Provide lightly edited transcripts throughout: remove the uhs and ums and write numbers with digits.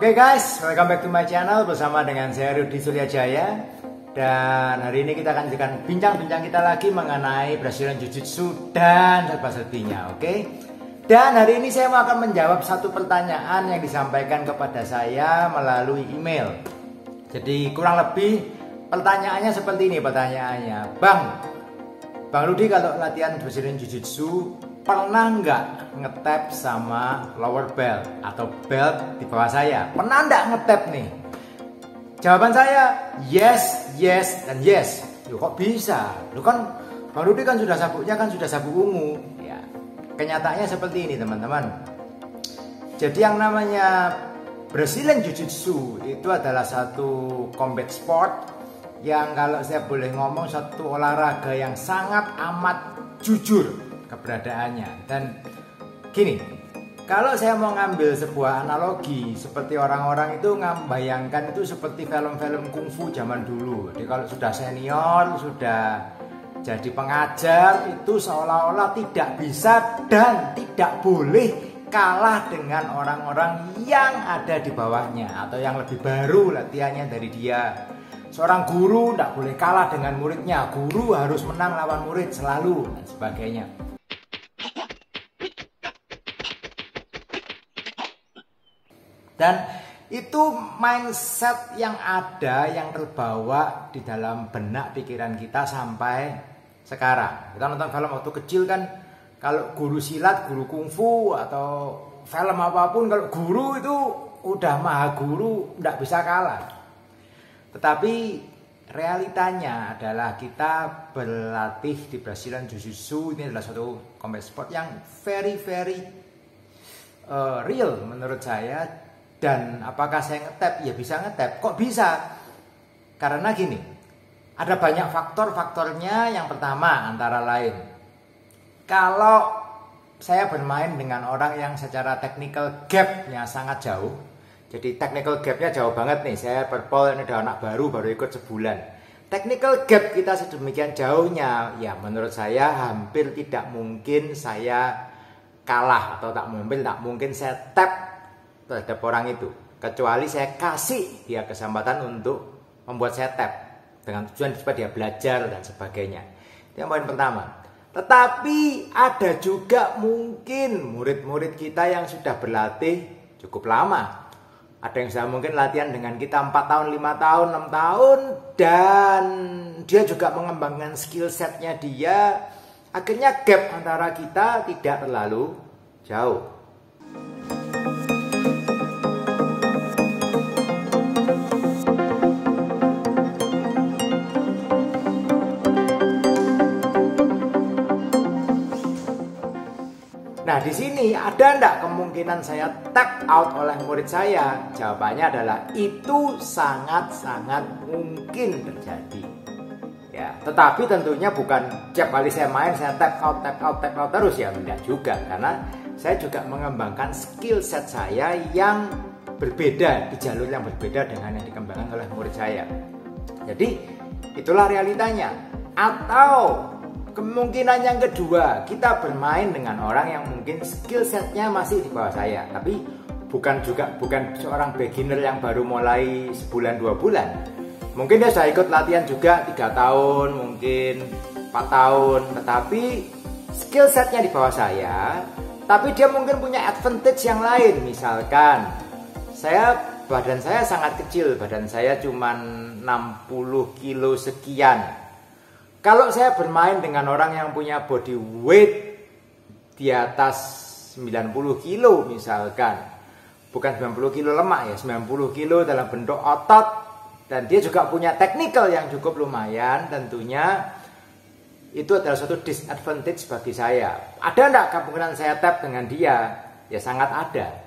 Oke guys, welcome back to my channel bersama dengan saya Rudy Suryajaya. Dan hari ini kita akan bincang-bincang kita lagi mengenai Brazilian Jiu-Jitsu dan serba-serbinya, oke? Dan hari ini saya mau akan menjawab satu pertanyaan yang disampaikan kepada saya melalui email. Jadi kurang lebih pertanyaannya seperti ini pertanyaannya. Bang Rudy, kalau latihan Brazilian Jiu-Jitsu pernah nggak ngetap sama lower belt atau belt di bawah saya? Pernah nggak ngetap nih? Jawaban saya yes, yes, dan yes. Loh kok bisa? Loh kan Bang Rudy kan sudah sabuknya kan sudah sabuk ungu. Ya, kenyataannya seperti ini teman-teman. Jadi yang namanya Brazilian Jiu-Jitsu itu adalah satu combat sport yang kalau saya boleh ngomong satu olahraga yang sangat amat jujur keberadaannya. Dan gini, kalau saya mau ngambil sebuah analogi, seperti orang-orang itu membayangkan itu seperti film-film kungfu zaman dulu. Jadi kalau sudah senior, sudah jadi pengajar, itu seolah-olah tidak bisa dan tidak boleh kalah dengan orang-orang yang ada di bawahnya atau yang lebih baru latihannya dari dia. Seorang guru tidak boleh kalah dengan muridnya, guru harus menang lawan murid selalu dan sebagainya. Dan itu mindset yang ada, yang terbawa di dalam benak pikiran kita sampai sekarang. Kita nonton film waktu kecil kan, kalau guru silat, guru kungfu atau film apapun, kalau guru itu udah maha guru, tidak bisa kalah. Tetapi realitanya adalah kita berlatih di Brazilian Jiu-Jitsu ini adalah suatu combat sport yang very real menurut saya. Dan apakah saya ngetap? Ya bisa ngetap. Kok bisa? Karena gini, ada banyak faktor-faktornya. Yang pertama antara lain, kalau saya bermain dengan orang yang secara technical gap-nya sangat jauh. Jadi technical gap-nya jauh banget nih. Saya purple, ini ada anak baru ikut sebulan. Technical gap kita sedemikian jauhnya, ya menurut saya hampir tidak mungkin saya kalah atau tak mungkin saya tap terhadap orang itu, kecuali saya kasih dia kesempatan untuk membuat saya tap dengan tujuan supaya dia belajar dan sebagainya. Itu yang poin pertama. Tetapi ada juga mungkin murid-murid kita yang sudah berlatih cukup lama. Ada yang sudah mungkin latihan dengan kita 4 tahun, 5 tahun, 6 tahun, dan dia juga mengembangkan skill setnya dia. Akhirnya gap antara kita tidak terlalu jauh. Nah, di sini ada enggak kemungkinan saya tap out oleh murid saya? Jawabannya adalah itu sangat-sangat mungkin terjadi. Ya, tetapi tentunya bukan setiap kali saya main saya tap out terus ya, enggak juga, karena saya juga mengembangkan skill set saya yang berbeda di jalur yang berbeda dengan yang dikembangkan oleh murid saya. Jadi itulah realitanya. Atau kemungkinan yang kedua, kita bermain dengan orang yang mungkin skill setnya masih di bawah saya, tapi bukan seorang beginner yang baru mulai sebulan 2 bulan. Mungkin dia sudah ikut latihan juga 3 tahun, mungkin 4 tahun, tetapi skill setnya di bawah saya, tapi dia mungkin punya advantage yang lain. Misalkan badan saya sangat kecil, badan saya cuma 60 kilo sekian. Kalau saya bermain dengan orang yang punya body weight di atas 90 kilo misalkan, bukan 90 kilo lemak ya, 90 kilo dalam bentuk otot, dan dia juga punya technical yang cukup lumayan, tentunya itu adalah suatu disadvantage bagi saya. Ada enggak kemungkinan saya tap dengan dia? Ya sangat ada.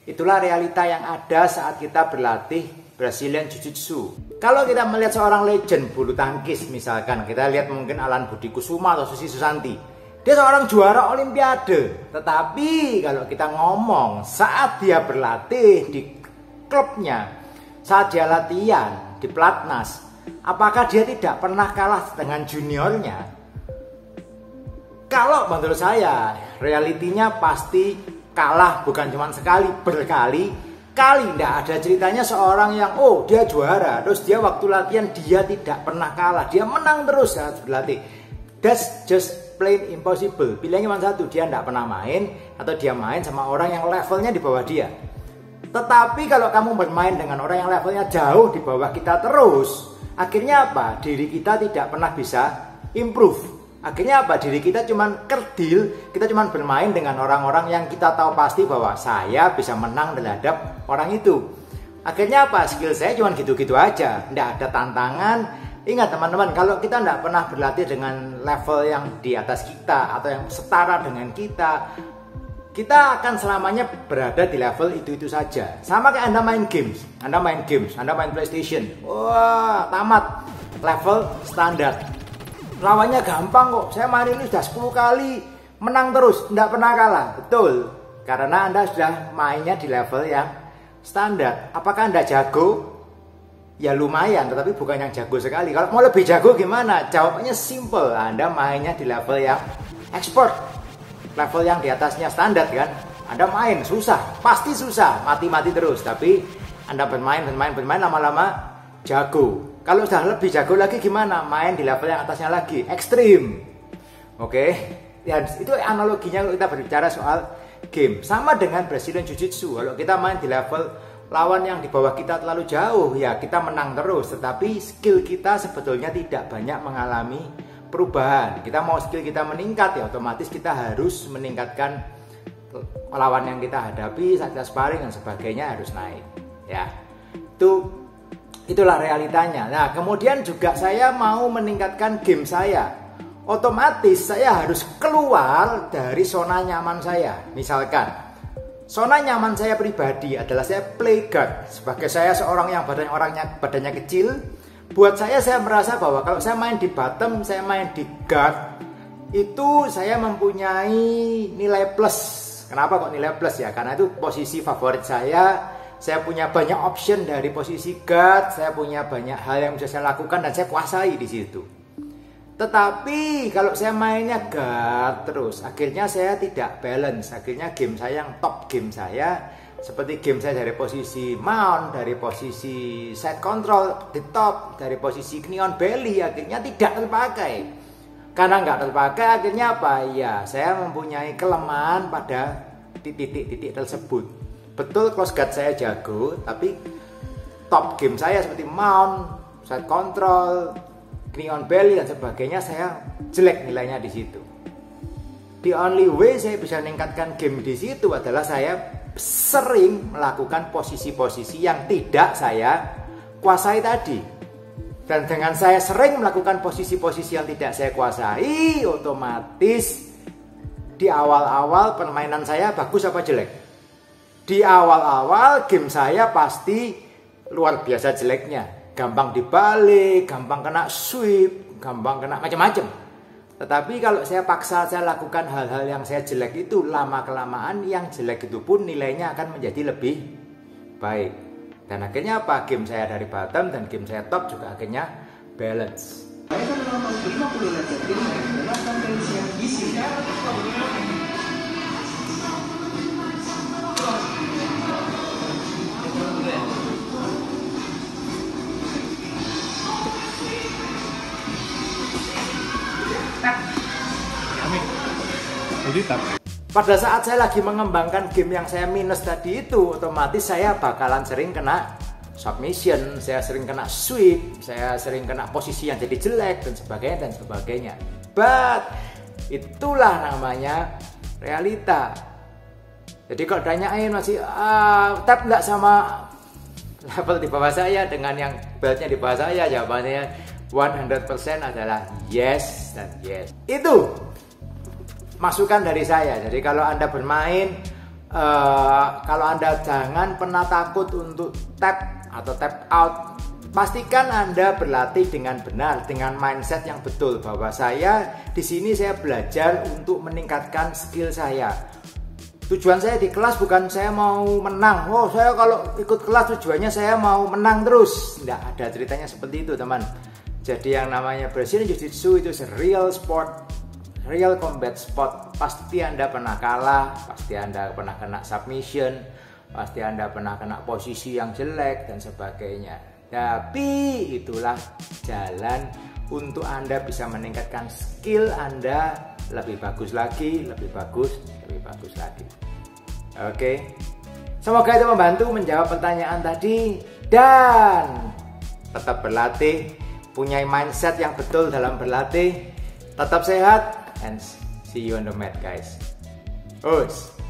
Itulah realita yang ada saat kita berlatih Brazilian Jiu-Jitsu. Kalau kita melihat seorang legend bulu tangkis misalkan, kita lihat mungkin Alan Budi Kusuma atau Susi Susanti, dia seorang juara olimpiade. Tetapi kalau kita ngomong saat dia berlatih di klubnya, saat dia latihan di pelatnas, apakah dia tidak pernah kalah dengan juniornya? Kalau menurut saya realitinya pasti kalah, bukan cuma sekali, berkali. sekali, tidak ada ceritanya seorang yang oh dia juara, terus dia waktu latihan dia tidak pernah kalah, dia menang terus saat berlatih. That's just plain impossible. Pilihannya cuma satu, dia tidak pernah main atau dia main sama orang yang levelnya di bawah dia. Tetapi kalau kamu bermain dengan orang yang levelnya jauh di bawah kita terus, akhirnya apa? Diri kita tidak pernah bisa improve. Akhirnya apa? Diri kita cuman kerdil, kita cuman bermain dengan orang-orang yang kita tahu pasti bahwa saya bisa menang terhadap orang itu. Akhirnya apa? Skill saya cuman gitu-gitu aja, tidak ada tantangan. Ingat teman-teman, kalau kita tidak pernah berlatih dengan level yang di atas kita atau yang setara dengan kita akan selamanya berada di level itu-itu saja. Sama kayak Anda main games, Anda main PlayStation. Wah, tamat level standar. Lawannya gampang kok. Saya main ini sudah 10 kali menang terus, tidak pernah kalah. Betul, karena Anda sudah mainnya di level yang standar. Apakah Anda jago? Ya lumayan, tetapi bukan yang jago sekali. Kalau mau lebih jago gimana? Jawabannya simple. Anda mainnya di level yang expert, level yang di atasnya standar kan. Anda main susah, pasti susah, mati-mati terus. Tapi Anda bermain lama-lama jago. Kalau sudah lebih jago lagi gimana? Main di level yang atasnya lagi, ekstrim. Oke, ya itu analoginya kalau kita berbicara soal game. Sama dengan Brazilian Jiu-Jitsu. Kalau kita main di level lawan yang di bawah kita terlalu jauh, ya kita menang terus. Tetapi skill kita sebetulnya tidak banyak mengalami perubahan. Kita mau skill kita meningkat, ya otomatis kita harus meningkatkan lawan yang kita hadapi, saat kita sparring dan sebagainya harus naik. Ya, itulah realitanya. Nah, kemudian juga saya mau meningkatkan game saya. Otomatis saya harus keluar dari zona nyaman saya. Misalkan, zona nyaman saya pribadi adalah saya play guard. Sebagai saya seorang yang badannya kecil, buat saya merasa bahwa kalau saya main di bottom, saya main di guard, itu saya mempunyai nilai plus. Kenapa kok nilai plus ya? Karena itu posisi favorit saya. Saya punya banyak option dari posisi guard, saya punya banyak hal yang bisa saya lakukan dan saya kuasai di situ. Tetapi kalau saya mainnya guard terus, akhirnya saya tidak balance. Akhirnya game saya yang top game saya, seperti game saya dari posisi mount, dari posisi side control di top, dari posisi knee on belly, akhirnya tidak terpakai. Karena nggak terpakai, akhirnya apa? Ya, saya mempunyai kelemahan pada titik-titik tersebut. Betul close guard saya jago, tapi top game saya seperti mount, side control, knee on belly dan sebagainya saya jelek nilainya di situ. The only way saya bisa meningkatkan game di situ adalah saya sering melakukan posisi-posisi yang tidak saya kuasai tadi. Dan dengan saya sering melakukan posisi-posisi yang tidak saya kuasai, otomatis di awal-awal permainan saya bagus apa jelek? Di awal-awal game saya pasti luar biasa jeleknya. Gampang dibalik, gampang kena sweep, gampang kena macam-macam. Tetapi kalau saya paksa saya lakukan hal-hal yang saya jelek itu, lama-kelamaan yang jelek itu pun nilainya akan menjadi lebih baik. Dan akhirnya apa? Game saya dari bottom dan game saya top juga akhirnya balance. Pada saat saya lagi mengembangkan game yang saya minus tadi itu, otomatis saya bakalan sering kena submission, saya sering kena sweep, saya sering kena posisi yang jadi jelek dan sebagainya. But itulah namanya realita. Jadi kalau tanyain masih tap nggak sama level di bawah saya dengan yang beltnya di bawah saya, jawabannya 100% adalah yes dan yes. Itu masukan dari saya. Jadi kalau Anda bermain, kalau Anda jangan pernah takut untuk tap atau tap out. Pastikan Anda berlatih dengan benar, dengan mindset yang betul bahwa saya di sini saya belajar untuk meningkatkan skill saya. Tujuan saya di kelas bukan saya mau menang. Oh, saya kalau ikut kelas tujuannya saya mau menang terus. Tidak ada ceritanya seperti itu, teman. Jadi yang namanya Brazilian Jiu-Jitsu itu real sport, real combat sport. Pasti Anda pernah kalah, pasti Anda pernah kena submission, pasti Anda pernah kena posisi yang jelek dan sebagainya. Tapi itulah jalan untuk Anda bisa meningkatkan skill Anda lebih bagus lagi, lebih bagus lagi. Oke. Semoga itu membantu menjawab pertanyaan tadi dan tetap berlatih, punya mindset yang betul dalam berlatih, tetap sehat and see you on the mat guys. Us.